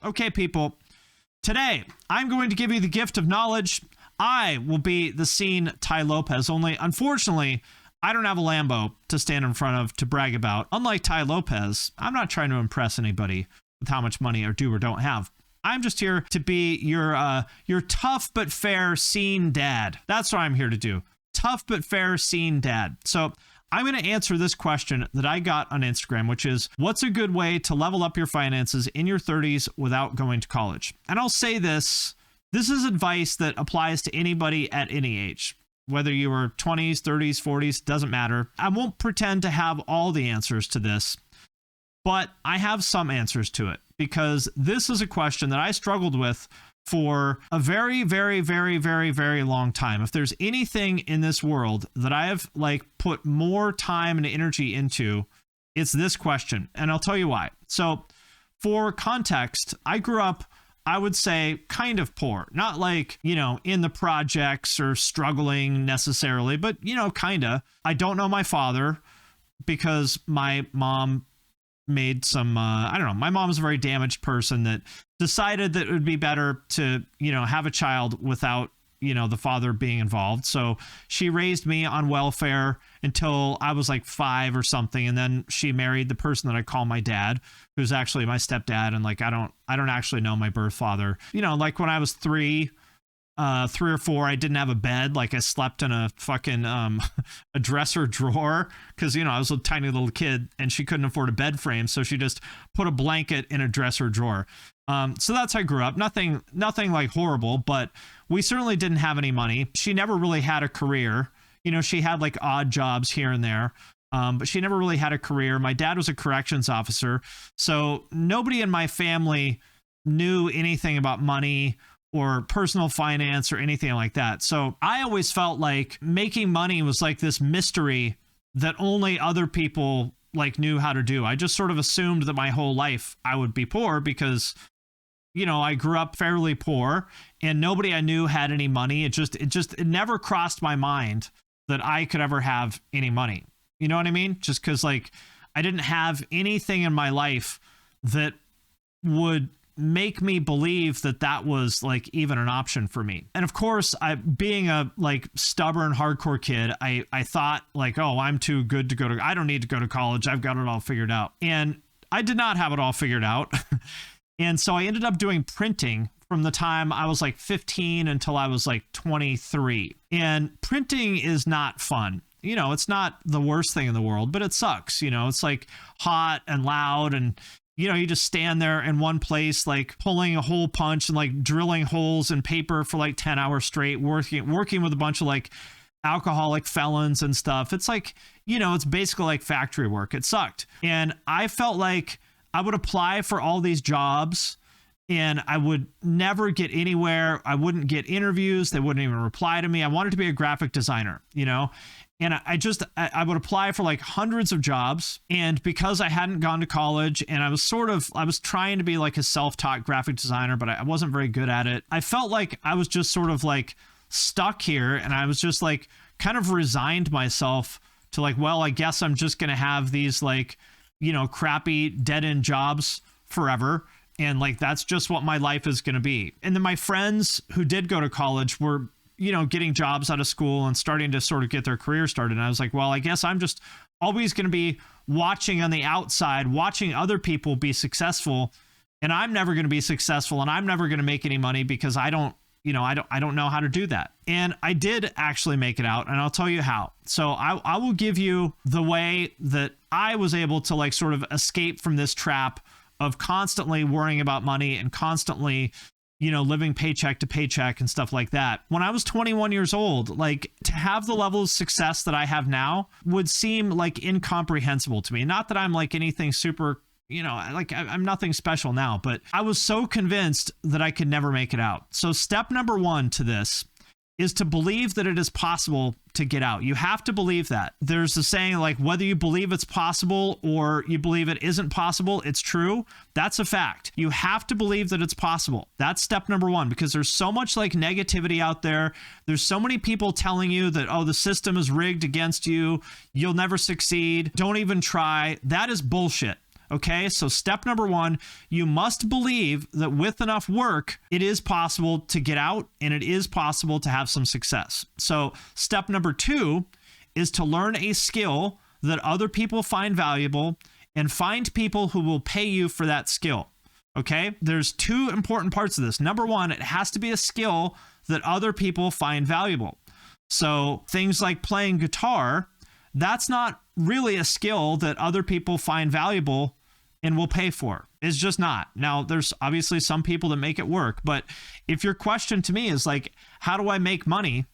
Okay, people, today I'm going to give you the gift of knowledge. I will be the scene Ty Lopez, only unfortunately, I don't have a Lambo to stand in front of to brag about. Unlike Ty Lopez, I'm not trying to impress anybody with how much money I do or don't have. I'm just here to be your tough but fair scene dad. That's what I'm here to do. Tough but fair scene dad. So I'm going to answer this question that I got on Instagram, which is, what's a good way to level up your finances in your 30s without going to college? And I'll say this is advice that applies to anybody at any age. Whether you were 20s, 30s, 40s, doesn't matter. I won't pretend to have all the answers to this, but I have some answers to it, because this is a question that I struggled with for a very, very, very, very, very long time. If there's anything in this world that I have put more time and energy into, it's this question. And I'll tell you why. So for context, I grew up, I would say, kind of poor, not in the projects or struggling necessarily, but, kind of. I don't know my father because my mom made some, I don't know, my mom's a very damaged person that decided that it would be better to, have a child without, the father being involved. So she raised me on welfare until I was 5 or something. And then she married the person that I call my dad, who's actually my stepdad. And I don't actually know my birth father. When I was 3 or 4, I didn't have a bed. I slept in a fucking a dresser drawer because I was a tiny little kid and she couldn't afford a bed frame, so she just put a blanket in a dresser drawer. So that's how I grew up. Nothing horrible, but we certainly didn't have any money. She never really had a career. She had odd jobs here and there, but she never really had a career. My dad was a corrections officer, so nobody in my family knew anything about money or personal finance or anything like that. So I always felt like making money was this mystery that only other people knew how to do. I just sort of assumed that my whole life I would be poor because, I grew up fairly poor and nobody I knew had any money. It never crossed my mind that I could ever have any money. You know what I mean? Just because I didn't have anything in my life that would make me believe that was even an option for me. And of course, being a stubborn hardcore kid, I thought oh, I'm too good to I don't need to go to college. I've got it all figured out. And I did not have it all figured out. And so I ended up doing printing from the time I was 15 until I was 23. And printing is not fun. It's not the worst thing in the world, but it sucks. It's hot and loud, and you just stand there in one place, pulling a hole punch and drilling holes in paper for 10 hours straight, working with a bunch of alcoholic felons and stuff. It's it's basically factory work. It sucked. And I felt I would apply for all these jobs and I would never get anywhere. I wouldn't get interviews. They wouldn't even reply to me. I wanted to be a graphic designer, and I would apply for hundreds of jobs. And because I hadn't gone to college and I was trying to be a self-taught graphic designer, but I wasn't very good at it. I felt I was just sort of stuck here, and I was just kind of resigned myself to well, I guess I'm just going to have these crappy dead-end jobs forever. And that's just what my life is going to be. And then my friends who did go to college were, getting jobs out of school and starting to sort of get their career started. And I was well, I guess I'm just always going to be watching on the outside, watching other people be successful. And I'm never going to be successful, and I'm never going to make any money because I don't know how to do that. And I did actually make it out, and I'll tell you how. So I will give you the way that I was able to sort of escape from this trap of constantly worrying about money and constantly, living paycheck to paycheck and stuff like that. When I was 21 years old, to have the level of success that I have now would seem incomprehensible to me. Not that I'm anything super, I'm nothing special now, but I was so convinced that I could never make it out. So step number 1 to this is to believe that it is possible to get out. You have to believe that. There's a saying whether you believe it's possible or you believe it isn't possible, it's true. That's a fact. You have to believe that it's possible. That's step number 1, because there's so much negativity out there. There's so many people telling you that, oh, the system is rigged against you. You'll never succeed. Don't even try. That is bullshit. Okay, so step number one, you must believe that with enough work, it is possible to get out and it is possible to have some success. So step number two is to learn a skill that other people find valuable and find people who will pay you for that skill. Okay, there's two important parts of this. Number one, it has to be a skill that other people find valuable. So things like playing guitar, that's not really a skill that other people find valuable and will pay for. It's just not. Now, there's obviously some people that make it work, but if your question to me is like, how do I make money?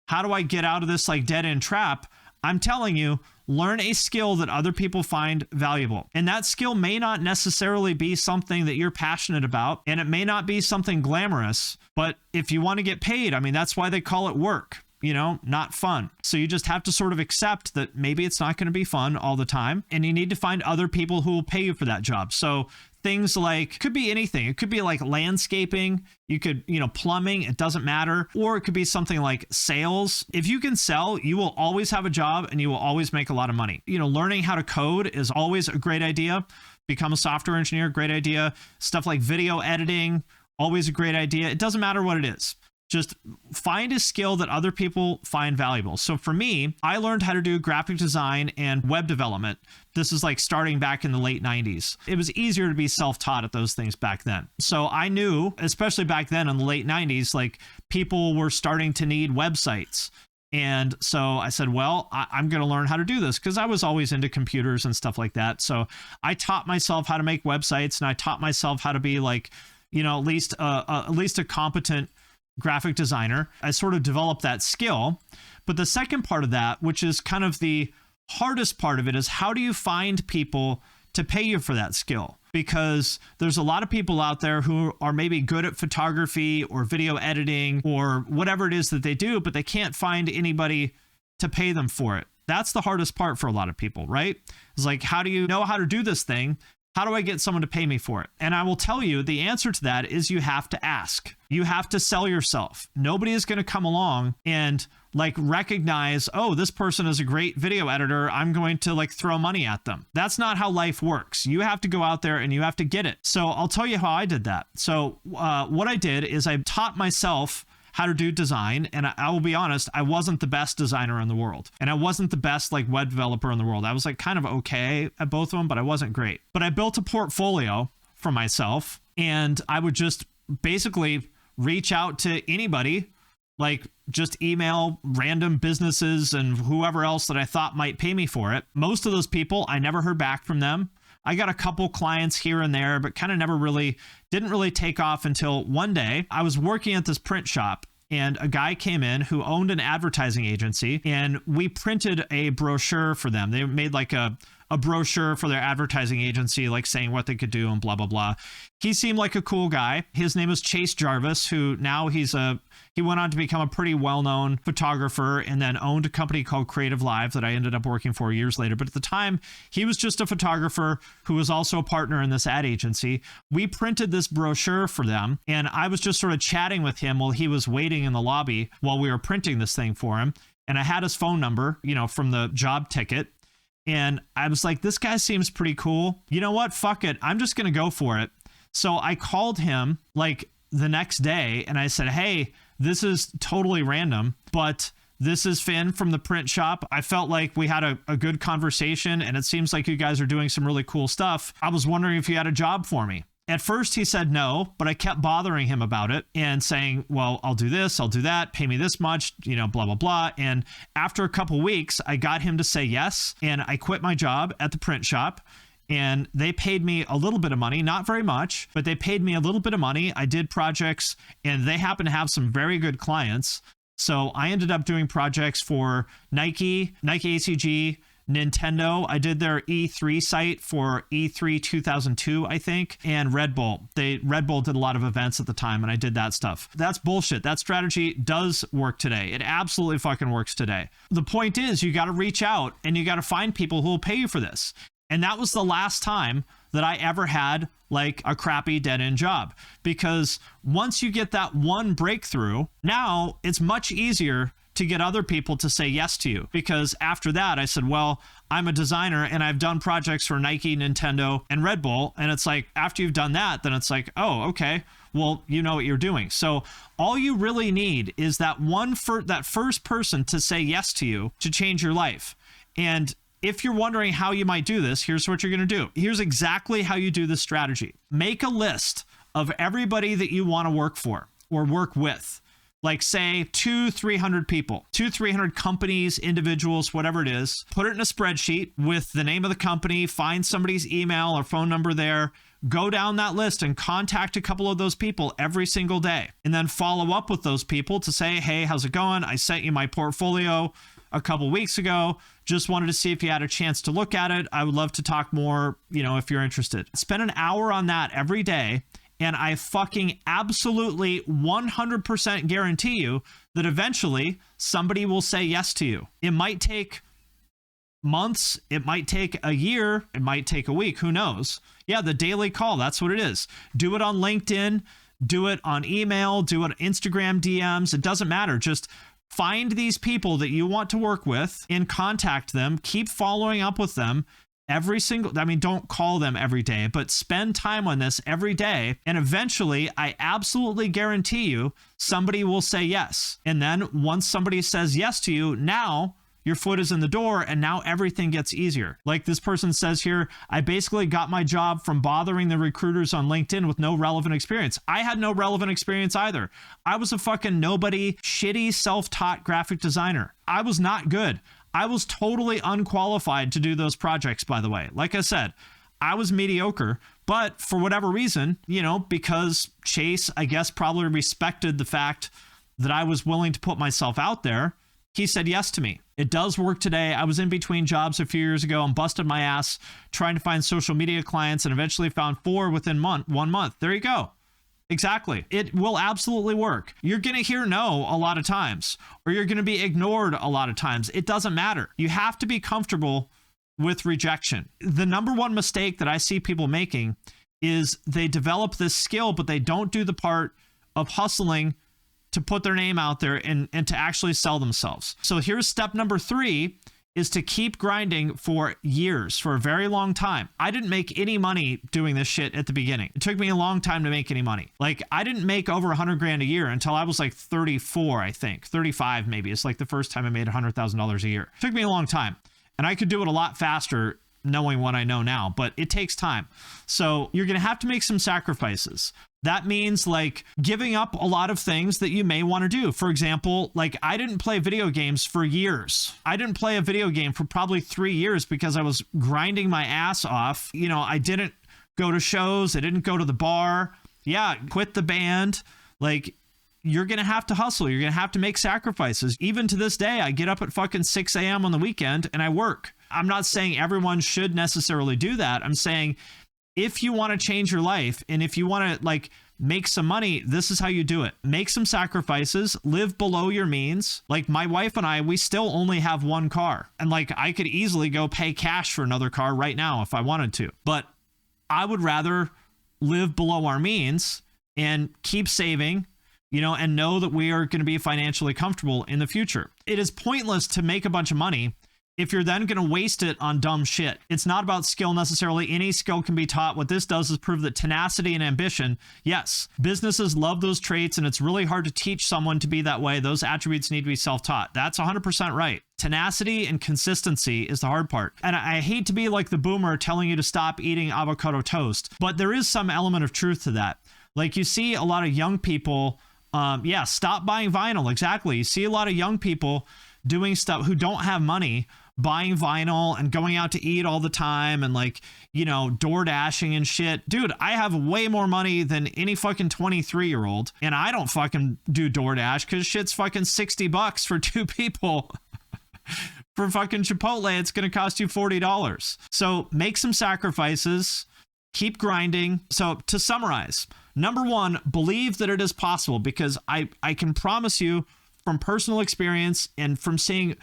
How do I get out of this like dead end trap? I'm telling you, learn a skill that other people find valuable. And that skill may not necessarily be something that you're passionate about, and it may not be something glamorous, but if you want to get paid, I mean, that's why they call it work. Not fun. So you just have to sort of accept that maybe it's not going to be fun all the time, and you need to find other people who will pay you for that job. So things like, could be anything. It could be like landscaping. You could, plumbing, it doesn't matter. Or it could be something like sales. If you can sell, you will always have a job and you will always make a lot of money. Learning how to code is always a great idea. Become a software engineer, great idea. Stuff like video editing, always a great idea. It doesn't matter what it is. Just find a skill that other people find valuable. So for me, I learned how to do graphic design and web development. This is like starting back in the late 90s. It was easier to be self-taught at those things back then. So I knew, especially back then in the late 90s, like people were starting to need websites. And so I said, well, I'm going to learn how to do this because I was always into computers and stuff like that. So I taught myself how to make websites, and I taught myself how to be like, at least a competent graphic designer. I sort of developed that skill. But the second part of that, which is kind of the hardest part of it, is how do you find people to pay you for that skill? Because there's a lot of people out there who are maybe good at photography or video editing or whatever it is that they do, but they can't find anybody to pay them for it. That's the hardest part for a lot of people, right? It's like, how do you know how to do this thing? How do I get someone to pay me for it? And I will tell you, the answer to that is you have to ask. You have to sell yourself. Nobody is going to come along and like recognize, oh, this person is a great video editor, I'm going to like throw money at them. That's not how life works. You have to go out there and you have to get it. So I'll tell you how I did that. So what I did is I taught myself how to do design. And I will be honest, I wasn't the best designer in the world. And I wasn't the best like web developer in the world. I was like kind of okay at both of them, but I wasn't great. But I built a portfolio for myself, and I would just basically reach out to anybody, like just email random businesses and whoever else that I thought might pay me for it. Most of those people, I never heard back from them. I got a couple clients here and there, but kind of didn't really take off until one day I was working at this print shop, and a guy came in who owned an advertising agency, and we printed a brochure for them. They made like a brochure for their advertising agency, like saying what they could do and blah, blah, blah. He seemed like a cool guy. His name is Chase Jarvis, who now he went on to become a pretty well-known photographer and then owned a company called Creative Live that I ended up working for years later. But at the time, he was just a photographer who was also a partner in this ad agency. We printed this brochure for them, and I was just sort of chatting with him while he was waiting in the lobby while we were printing this thing for him. And I had his phone number, from the job ticket. And I was like, this guy seems pretty cool. You know what? Fuck it. I'm just going to go for it. So I called him like the next day and I said, hey, this is totally random, but this is Finn from the print shop. I felt like we had a good conversation, and it seems like you guys are doing some really cool stuff. I was wondering if you had a job for me. At first he said no, but I kept bothering him about it and saying, well, I'll do this, I'll do that, pay me this much, blah, blah, blah. And after a couple weeks, I got him to say yes. And I quit my job at the print shop, and they paid me a little bit of money, not very much, but they paid me a little bit of money. I did projects, and they happen to have some very good clients. So I ended up doing projects for Nike ACG, Nintendo. I did their E3 site for E3 2002, I think, and Red Bull. Red Bull did a lot of events at the time, and I did that stuff. That's bullshit. That strategy does work today. It absolutely fucking works today. The point is, you got to reach out and you got to find people who will pay you for this. And that was the last time that I ever had like a crappy dead-end job, because once you get that one breakthrough, now it's much easier to get other people to say yes to you. Because after that, I said, well, I'm a designer and I've done projects for Nike, Nintendo, and Red Bull. And it's like, after you've done that, then it's like, oh, okay, well, you know what you're doing. So all you really need is that that first person to say yes to you to change your life. And if you're wondering how you might do this, here's what you're going to do. Here's exactly how you do this strategy. Make a list of everybody that you want to work for or work with. Like say 200-300 people, 200-300 companies, individuals, whatever it is. Put it in a spreadsheet with the name of the company, find somebody's email or phone number there, go down that list and contact a couple of those people every single day. And then follow up with those people to say, hey, how's it going? I sent you my portfolio a couple weeks ago. Just wanted to see if you had a chance to look at it. I would love to talk more, if you're interested. Spend an hour on that every day. And I fucking absolutely 100% guarantee you that eventually somebody will say yes to you. It might take months. It might take a year. It might take a week. Who knows? Yeah, the daily call. That's what it is. Do it on LinkedIn. Do it on email. Do it on Instagram DMs. It doesn't matter. Just find these people that you want to work with and contact them. Keep following up with them. Don't call them every day, but spend time on this every day. And eventually, I absolutely guarantee you, somebody will say yes. And then once somebody says yes to you, now your foot is in the door and now everything gets easier. Like this person says here, I basically got my job from bothering the recruiters on LinkedIn with no relevant experience. I had no relevant experience either. I was a fucking nobody, shitty, self-taught graphic designer. I was not good. I was totally unqualified to do those projects, by the way. Like I said, I was mediocre, but for whatever reason, because Chase, I guess, probably respected the fact that I was willing to put myself out there, he said yes to me. It does work today. I was in between jobs a few years ago and busted my ass trying to find social media clients and eventually found 4 within 1 month. There you go. Exactly. It will absolutely work. You're going to hear no a lot of times, or you're going to be ignored a lot of times. It doesn't matter. You have to be comfortable with rejection. The number one mistake that I see people making is they develop this skill, but they don't do the part of hustling to put their name out there and to actually sell themselves. So here's step number 3 is to keep grinding for years, for a very long time. I didn't make any money doing this shit at the beginning. It took me a long time to make any money. Like I didn't make over 100 grand a year until I was like 34, I think 35 maybe. It's like the first time I made $100,000 a year. It took me a long time and I could do it a lot faster knowing what I know now, but it takes time. So you're going to have to make some sacrifices. That means like giving up a lot of things that you may want to do. For example, like I didn't play video games for years. I didn't play a video game for probably 3 years because I was grinding my ass off. I didn't go to shows. I didn't go to the bar. Yeah, quit the band. Like you're going to have to hustle. You're going to have to make sacrifices. Even to this day, I get up at fucking 6 a.m. on the weekend and I work. I'm not saying everyone should necessarily do that. I'm saying if you want to change your life and if you want to like make some money, this is how you do it. Make some sacrifices, live below your means. Like my wife and I, we still only have 1 car. And like I could easily go pay cash for another car right now if I wanted to. But I would rather live below our means and keep saving, and know that we are going to be financially comfortable in the future. It is pointless to make a bunch of money if you're then going to waste it on dumb shit. It's not about skill necessarily. Any skill can be taught. What this does is prove that tenacity and ambition, yes, businesses love those traits and it's really hard to teach someone to be that way. Those attributes need to be self-taught. That's 100% right. Tenacity and consistency is the hard part. And I hate to be like the boomer telling you to stop eating avocado toast, but there is some element of truth to that. Like you see a lot of young people, stop buying vinyl. Exactly. You see a lot of young people doing stuff who don't have money, buying vinyl and going out to eat all the time and like, door dashing and shit. Dude, I have way more money than any fucking 23-year-old and I don't fucking do DoorDash because shit's fucking $60 for 2 people. For fucking Chipotle, it's going to cost you $40. So make some sacrifices, keep grinding. So to summarize, number 1, believe that it is possible because I can promise you from personal experience and from seeing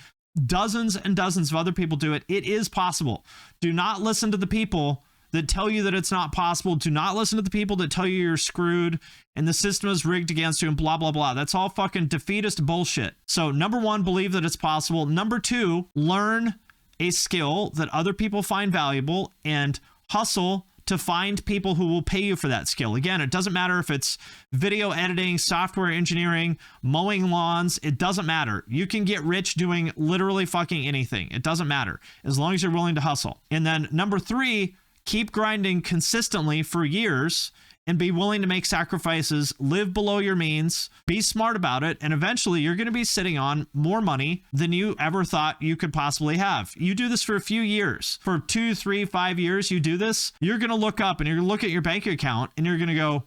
dozens and dozens of other people do it, it is possible. Do not listen to the people that tell you that it's not possible. Do not listen to the people that tell you you're screwed and the system is rigged against you and blah, blah, blah. That's all fucking defeatist bullshit. So number one, believe that it's possible. Number two, learn a skill that other people find valuable and hustle to find people who will pay you for that skill. Again, it doesn't matter if it's video editing, software engineering, mowing lawns. It doesn't matter. You can get rich doing literally fucking anything. It doesn't matter as long as you're willing to hustle. And then number three, keep grinding consistently for years and be willing to make sacrifices, live below your means, be smart about it, and eventually you're going to be sitting on more money than you ever thought you could possibly have. You do this for a few years, for 2, 3, 5 years, you do this, you're going to look up and you're going to look at your bank account and you're going to go,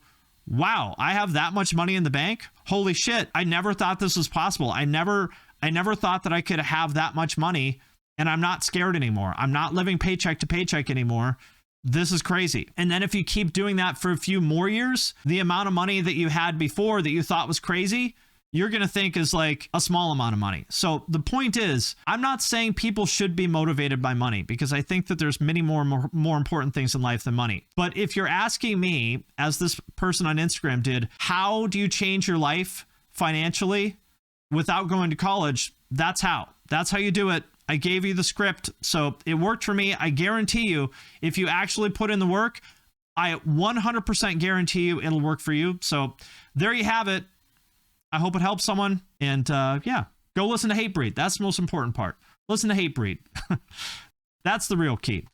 wow, I have that much money in the bank? Holy shit, I never thought this was possible. I never thought that I could have that much money, and I'm not scared anymore. I'm not living paycheck to paycheck anymore. This is crazy. And then if you keep doing that for a few more years, the amount of money that you had before that you thought was crazy, you're going to think is like a small amount of money. So the point is, I'm not saying people should be motivated by money, because I think that there's many more important things in life than money. But if you're asking me, as this person on Instagram did, how do you change your life financially without going to college? That's how you do it. I gave you the script, so it worked for me. I guarantee you, if you actually put in the work, I 100% guarantee you it'll work for you. So there you have it. I hope it helps someone. And yeah, go listen to Hatebreed. That's the most important part. Listen to Hatebreed. That's the real key.